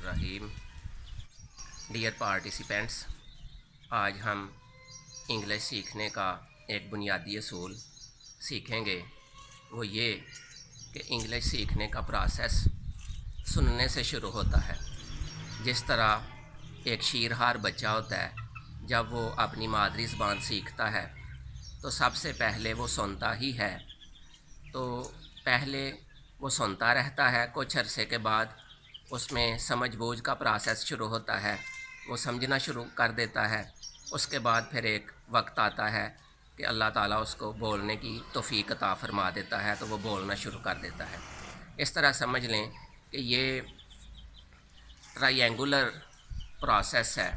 बिस्मिल्लाहिर्रहमानिर्रहीम। Dear participants, आज हम इंग्लिश सीखने का एक बुनियादी असूल सीखेंगे। वो ये कि इंग्लिश सीखने का प्रोसेस सुनने से शुरू होता है। जिस तरह एक शीरहार बच्चा होता है, जब वो अपनी मादरी ज़बान सीखता है तो सबसे पहले वो सुनता ही है। तो पहले वो सुनता रहता है, कुछ अरसे के बाद उसमें समझ बूझ का प्रोसेस शुरू होता है, वो समझना शुरू कर देता है। उसके बाद फिर एक वक्त आता है कि अल्लाह ताला उसको बोलने की तौफीक अता फ़रमा देता है, तो वो बोलना शुरू कर देता है। इस तरह समझ लें कि ये ट्रायंगुलर प्रोसेस है,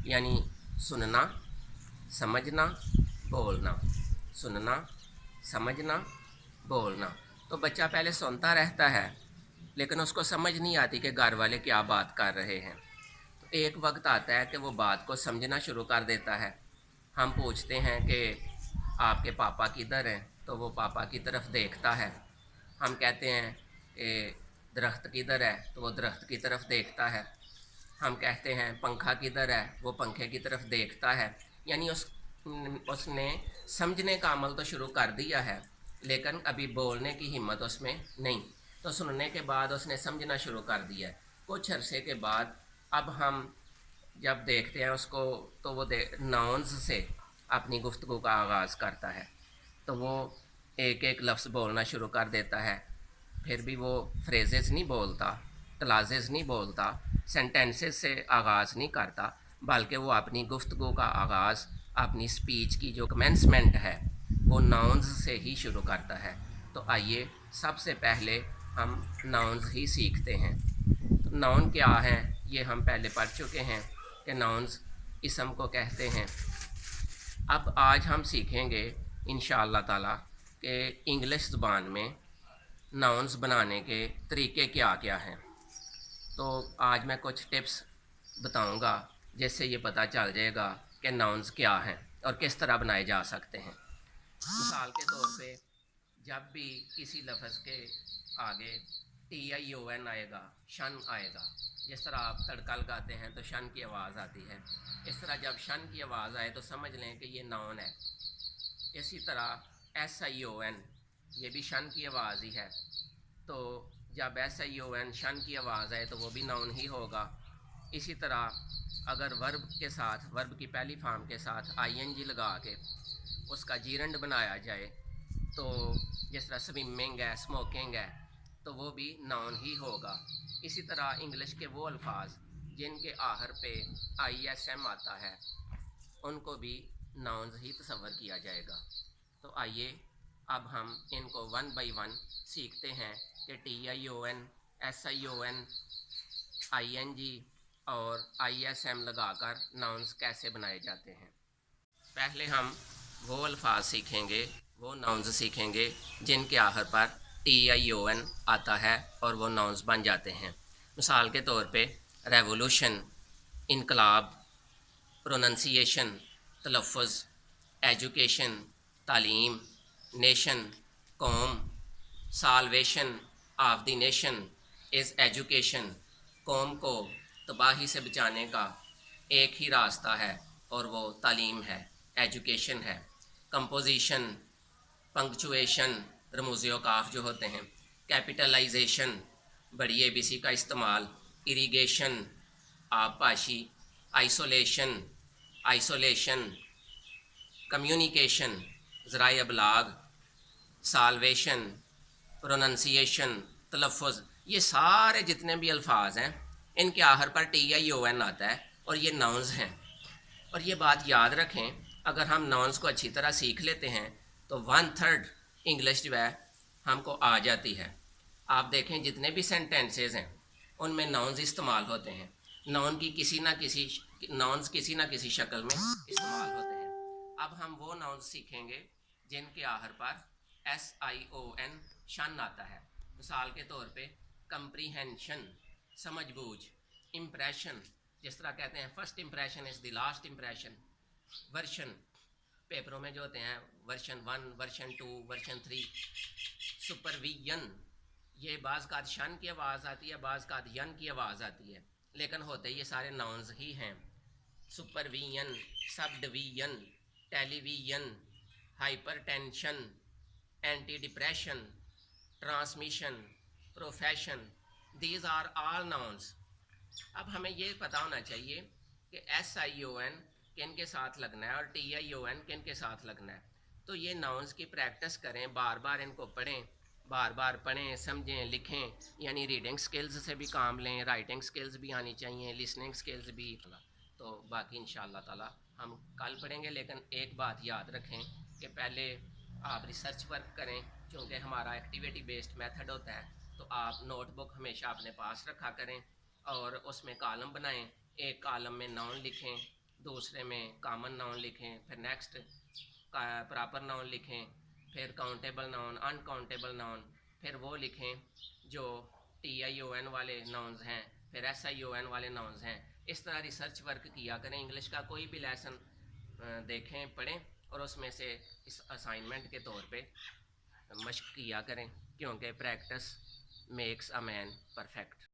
यानी सुनना, समझना, बोलना, सुनना, समझना, बोलना। तो बच्चा पहले सुनता रहता है, लेकिन उसको समझ नहीं आती कि घर वाले क्या बात कर रहे हैं। तो एक वक्त आता है कि वो बात को समझना शुरू कर देता है। हम पूछते हैं कि आपके पापा किधर हैं, तो वो पापा की तरफ देखता है। हम कहते हैं कि दरख्त किधर है, तो वो दरख्त की तरफ देखता है। हम कहते हैं पंखा किधर है, वो पंखे की तरफ देखता है। यानी उसने समझने का अमल तो शुरू कर दिया है, लेकिन अभी बोलने की हिम्मत उसमें नहीं। तो सुनने के बाद उसने समझना शुरू कर दिया है। कुछ अरसे के बाद अब हम जब देखते हैं उसको, तो वो नाउन्स से अपनी गुफ्तगू का आगाज़ करता है। तो वो एक एक लफ्ज़ बोलना शुरू कर देता है। फिर भी वो फ्रेजेस नहीं बोलता, क्लासेस नहीं बोलता, सेंटेंसेस से आगाज़ नहीं करता, बल्कि वो अपनी गुफ्तगू का आगाज़, अपनी स्पीच की जो कमेंसमेंट है, वो नाउन्स से ही शुरू करता है। तो आइए सबसे पहले हम नाउन्स ही सीखते हैं। तो नाउन क्या है, ये हम पहले पढ़ चुके हैं कि नाउन्स इसम को कहते हैं। अब आज हम सीखेंगे इंशाअल्लाह ताला कि इंग्लिश ज़बान में नाउन्स बनाने के तरीके क्या क्या हैं। तो आज मैं कुछ टिप्स बताऊंगा, जिससे ये पता चल जाएगा कि नाउन्स क्या हैं और किस तरह बनाए जा सकते हैं। मिसाल के तौर पे, जब भी किसी लफ्ज़ के आगे TION आएगा, शन आएगा। जिस तरह आप तड़का लगाते हैं तो शन की आवाज़ आती है, इस तरह जब शन की आवाज़ आए तो समझ लें कि ये नाउन है। इसी तरह SION, ये भी शन की आवाज़ ही है। तो जब SION शन की आवाज़ आए तो वो भी नाउन ही होगा। इसी तरह अगर वर्ब के साथ, वर्ब की पहली फॉर्म के साथ ING लगा के उसका जीरंड बनाया जाए, तो जिस तरह स्विमिंग है, स्मोकिंग है, तो वो भी नाउन ही होगा। इसी तरह इंग्लिश के वो अल्फाज जिनके आखिर पे ISM आता है, उनको भी नाउन्स ही तस्वर किया जाएगा। तो आइए अब हम इनको वन बाई वन सीखते हैं कि TION, SION, ING और ISM लगाकर नाउन्स कैसे बनाए जाते हैं। पहले हम वो अल्फाज सीखेंगे, वो नाउन्स सीखेंगे जिनके आखिर पर TION आता है और वो नाउन्स बन जाते हैं। मिसाल के तौर पे रेवोल्यूशन, इनकलाब, प्रोनंसिएशन, तलफ़ुज़, एजुकेशन, तालीम, नेशन, कौम, salvation of the nation is education. कौम को तबाही से बचाने का एक ही रास्ता है और वो तालीम है, एजुकेशन है। कंपोजिशन, पंक्चुएशन, रमूज़ औक़ाफ़ जो होते हैं, कैपिटलाइजेशन, बड़ी ABC का इस्तेमाल, इरीगेशन, आबपाशी, आइसोलेशन, आइसोलेशन, कम्युनिकेशन, ज़राए अबलाग, साल्वेशन, प्रोनंसिएशन, तलफ़ुज़, ये सारे जितने भी अल्फाज हैं, इनके आखिर पर TION आता है और ये नाउन्स हैं। और ये बात याद रखें, अगर हम नाउन्स को अच्छी तरह सीख लेते हैं तो 1/3 इंग्लिश जो है हमको आ जाती है। आप देखें जितने भी सेंटेंसेस हैं उनमें नाउन्स इस्तेमाल होते हैं। नाउन्स किसी ना किसी शक्ल में इस्तेमाल होते हैं। अब हम वो नाउन्स सीखेंगे जिनके आखिर पर SION शन आता है। मिसाल के तौर पे कंप्रीहेंशन, समझ बूझ, इम्प्रेशन, जिस तरह कहते हैं first impression is the last impression. Version, पेपरों में जो होते हैं वर्शन 1, वर्शन 2, वर्शन 3। सुपरविजन, ये बाज़ का शन की आवाज़ आती है, बाज़ का यन की आवाज़ आती है। لیکن ہوتے یہ سارے ناؤنز ہی ہیں. Supervision, subdivision, television, hypertension, anti depression, transmission, profession, these are all nouns. اب ہمیں یہ پتہ ہونا چاہیے کہ ایس آئی او این کن کے ساتھ لگنا ہے اور ٹی آئی او این کن کے ساتھ لگنا ہے. تو یہ ناؤنز کی پریکٹس کریں، بار بار ان کو پڑھیں، بار بار پڑھیں، سمجھیں، لکھیں. یعنی ریڈنگ سکلز سے بھی کام لیں، رائٹنگ سکلز بھی آنی چاہیے، لسننگ سکلز بھی. تو باقی انشاءاللہ تعالی ہم کل پڑھیں گے. لیکن ایک بات یاد رکھیں کہ پہلے آپ ریسرچ ورک کریں، چونکہ ہمارا ایکٹیویٹی بیسڈ میتھڈ ہوتا ہے. تو آپ نوٹ بک ہمیشہ اپنے پاس رکھا کریں اور اس میں کالم بنائیں. ایک کالم میں ناؤن لکھیں، دوسرے میں کامن ناؤن لکھیں، پھر نیکسٹ پراپر ناؤن لکھیں، پھر کاؤنٹیبل ناؤن، ان کاؤنٹیبل ناؤن، پھر وہ لکھیں جو ٹی آئی او این والے ناؤنز ہیں، پھر ایس آئی او این والے ناؤنز ہیں. اس طرح ریسرچ ورک کیا کریں. انگلش کا کوئی بھی لیسن دیکھیں، پڑھیں اور اس میں سے اس اسائنمنٹ کے طور پہ مشق کیا کریں، کیونکہ practice makes a man perfect.